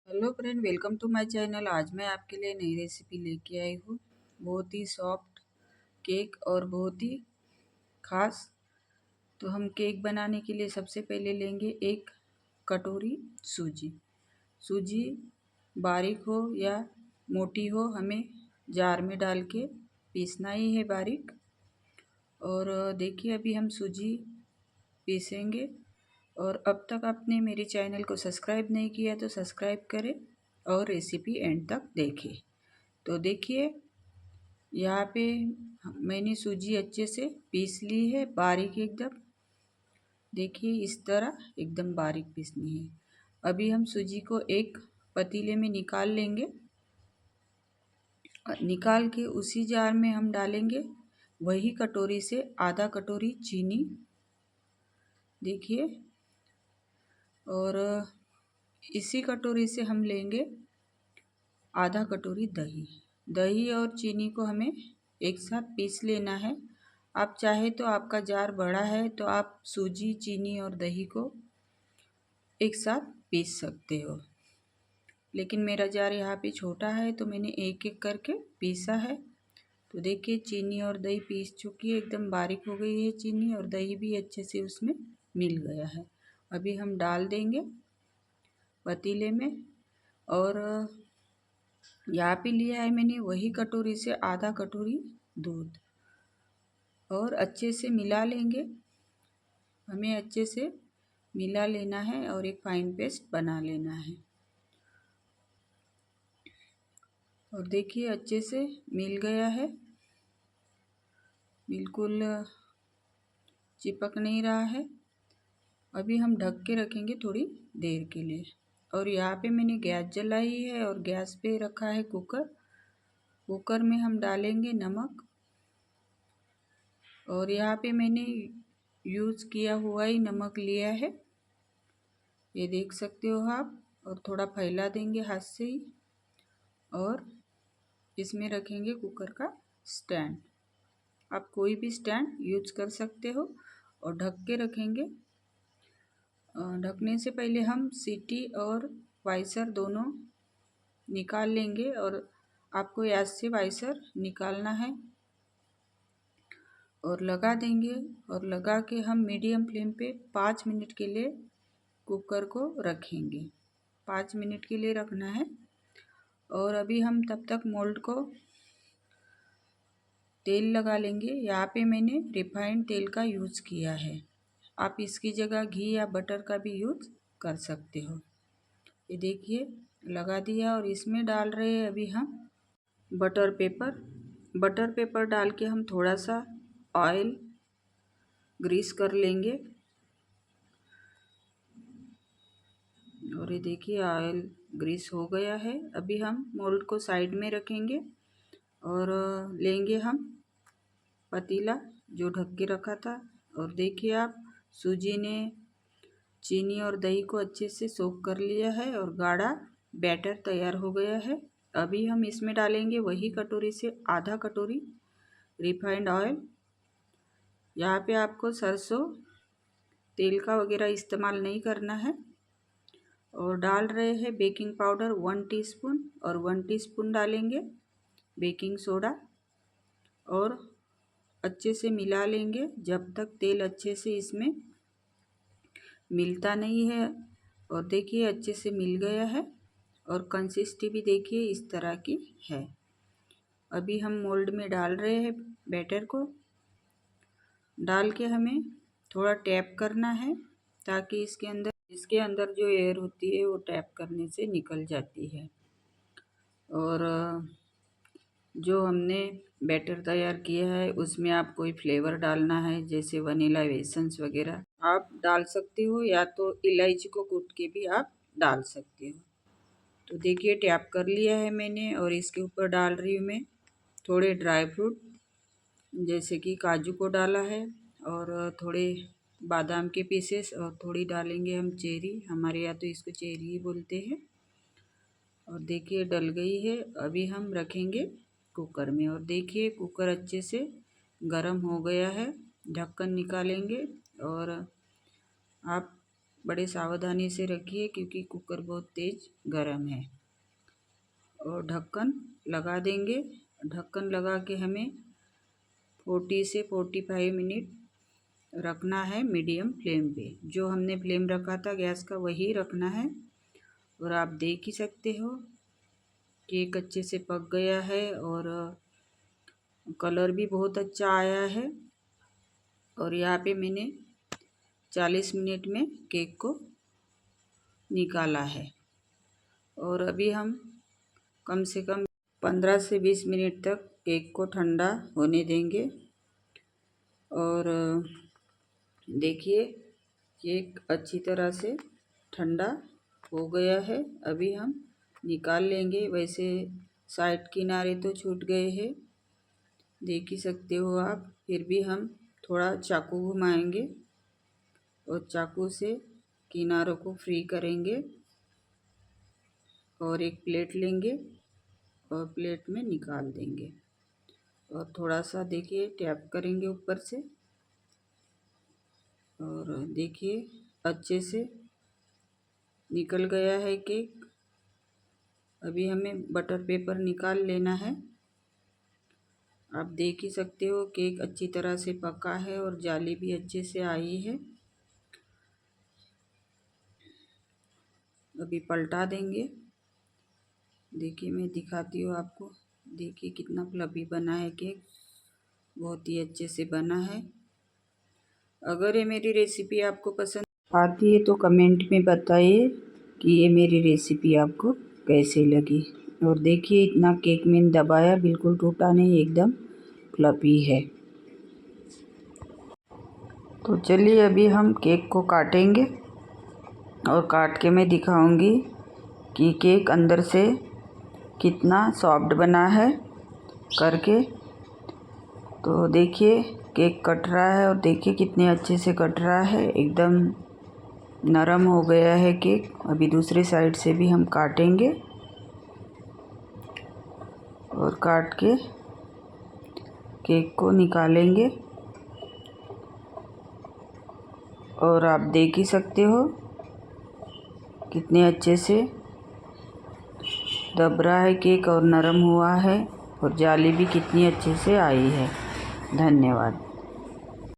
Hello friend, welcome to my channel. आज मैं आपके लिए नई रेसिपी लेके आई हूँ। बहुत ही सॉफ्ट केक और बहुत ही खास। तो हम केक बनाने के लिए सबसे पहले लेंगे एक कटोरी सूजी। सूजी बारीक हो या मोटी हो, हमें जार में डाल के पीसना ही है बारीक। और देखिए, अभी हम सूजी पीसेंगे। और अब तक आपने मेरे चैनल को सब्सक्राइब नहीं किया तो सब्सक्राइब करें और रेसिपी एंड तक देखें। तो देखिए, यहाँ पे मैंने सूजी अच्छे से पीस ली है, बारीक एकदम। देखिए, इस तरह एकदम बारीक पीसनी है। अभी हम सूजी को एक पतीले में निकाल लेंगे। निकाल के उसी जार में हम डालेंगे वही कटोरी से आधा कटोरी चीनी। देखिए, और इसी कटोरी से हम लेंगे आधा कटोरी दही। दही और चीनी को हमें एक साथ पीस लेना है। आप चाहे तो, आपका जार बड़ा है तो आप सूजी, चीनी और दही को एक साथ पीस सकते हो, लेकिन मेरा जार यहाँ पे छोटा है तो मैंने एक एक करके पीसा है। तो देखिए, चीनी और दही पीस चुकी है, एकदम बारीक हो गई है चीनी, और दही भी अच्छे से उसमें मिल गया है। अभी हम डाल देंगे पतीले में। और यहाँ पे लिया है मैंने वही कटोरी से आधा कटोरी दूध, और अच्छे से मिला लेंगे। हमें अच्छे से मिला लेना है और एक फाइन पेस्ट बना लेना है। और देखिए, अच्छे से मिल गया है, बिल्कुल चिपक नहीं रहा है। अभी हम ढक के रखेंगे थोड़ी देर के लिए। और यहाँ पे मैंने गैस जलाई है और गैस पे रखा है कुकर। कुकर में हम डालेंगे नमक, और यहाँ पे मैंने यूज़ किया हुआ ही नमक लिया है, ये देख सकते हो आप। और थोड़ा फैला देंगे हाथ से ही। और इसमें रखेंगे कुकर का स्टैंड। आप कोई भी स्टैंड यूज कर सकते हो, और ढक के रखेंगे। ढकने से पहले हम सीटी और वाइसर दोनों निकाल लेंगे, और आपको ऐसे से वाइसर निकालना है। और लगा देंगे, और लगा के हम मीडियम फ्लेम पे 5 मिनट के लिए कुकर को रखेंगे। 5 मिनट के लिए रखना है। और अभी हम तब तक मोल्ड को तेल लगा लेंगे। यहाँ पे मैंने रिफाइंड तेल का यूज़ किया है, आप इसकी जगह घी या बटर का भी यूज़ कर सकते हो। ये देखिए, लगा दिया। और इसमें डाल रहे हैं अभी हम बटर पेपर। बटर पेपर डाल के हम थोड़ा सा ऑयल ग्रीस कर लेंगे। और ये देखिए, ऑयल ग्रीस हो गया है। अभी हम मोल्ड को साइड में रखेंगे, और लेंगे हम पतीला जो ढक के रखा था। और देखिए आप, सूजी ने चीनी और दही को अच्छे से सोक कर लिया है, और गाढ़ा बैटर तैयार हो गया है। अभी हम इसमें डालेंगे वही कटोरी से आधा कटोरी रिफाइंड ऑयल। यहाँ पे आपको सरसों तेल का वगैरह इस्तेमाल नहीं करना है। और डाल रहे हैं बेकिंग पाउडर 1 टीस्पून, और 1 टीस्पून डालेंगे बेकिंग सोडा। और अच्छे से मिला लेंगे जब तक तेल अच्छे से इसमें मिलता नहीं है। और देखिए, अच्छे से मिल गया है, और कंसिस्टेंसी भी देखिए इस तरह की है। अभी हम मोल्ड में डाल रहे हैं बैटर को। डाल के हमें थोड़ा टैप करना है, ताकि इसके अंदर जो एयर होती है वो टैप करने से निकल जाती है। और जो हमने बैटर तैयार किया है उसमें आप कोई फ्लेवर डालना है, जैसे वनीला एसेंस वगैरह आप डाल सकते हो, या तो इलायची को कूट के भी आप डाल सकते हो। तो देखिए, टैप कर लिया है मैंने, और इसके ऊपर डाल रही हूँ मैं थोड़े ड्राई फ्रूट, जैसे कि काजू को डाला है, और थोड़े बादाम के पीसेस, और थोड़ी डालेंगे हम चेरी। हमारे यहाँ तो इसको चेरी ही बोलते हैं। और देखिए, डल गई है। अभी हम रखेंगे कुकर में। और देखिए, कुकर अच्छे से गरम हो गया है। ढक्कन निकालेंगे, और आप बड़े सावधानी से रखिए क्योंकि कुकर बहुत तेज़ गर्म है। और ढक्कन लगा देंगे। ढक्कन लगा के हमें 40 से 45 मिनट रखना है मीडियम फ्लेम पे। जो हमने फ्लेम रखा था गैस का वही रखना है। और आप देख ही सकते हो केक अच्छे से पक गया है और कलर भी बहुत अच्छा आया है। और यहाँ पे मैंने 40 मिनट में केक को निकाला है। और अभी हम कम से कम 15 से 20 मिनट तक केक को ठंडा होने देंगे। और देखिए केक अच्छी तरह से ठंडा हो गया है। अभी हम निकाल लेंगे। वैसे साइड किनारे तो छूट गए हैं, देख ही सकते हो आप। फिर भी हम थोड़ा चाकू घुमाएंगे और चाकू से किनारों को फ्री करेंगे। और एक प्लेट लेंगे और प्लेट में निकाल देंगे। और थोड़ा सा देखिए टैप करेंगे ऊपर से। और देखिए अच्छे से निकल गया है केक। अभी हमें बटर पेपर निकाल लेना है। आप देख ही सकते हो केक अच्छी तरह से पका है और जाली भी अच्छे से आई है। अभी पलटा देंगे। देखिए मैं दिखाती हूँ आपको। देखिए कितना फ्लफी बना है केक, बहुत ही अच्छे से बना है। अगर ये मेरी रेसिपी आपको पसंद आती है तो कमेंट में बताइए कि ये मेरी रेसिपी आपको कैसी लगी। और देखिए इतना केक मैंने दबाया बिल्कुल टूटा नहीं, एकदम फ्लफी है। तो चलिए अभी हम केक को काटेंगे और काट के मैं दिखाऊंगी कि केक अंदर से कितना सॉफ्ट बना है करके। तो देखिए केक कट रहा है और देखिए कितने अच्छे से कट रहा है, एकदम नरम हो गया है केक। अभी दूसरी साइड से भी हम काटेंगे और काट के केक को निकालेंगे। और आप देख ही सकते हो कितने अच्छे से दब रहा है केक और नरम हुआ है। और जाली भी कितनी अच्छे से आई है। धन्यवाद।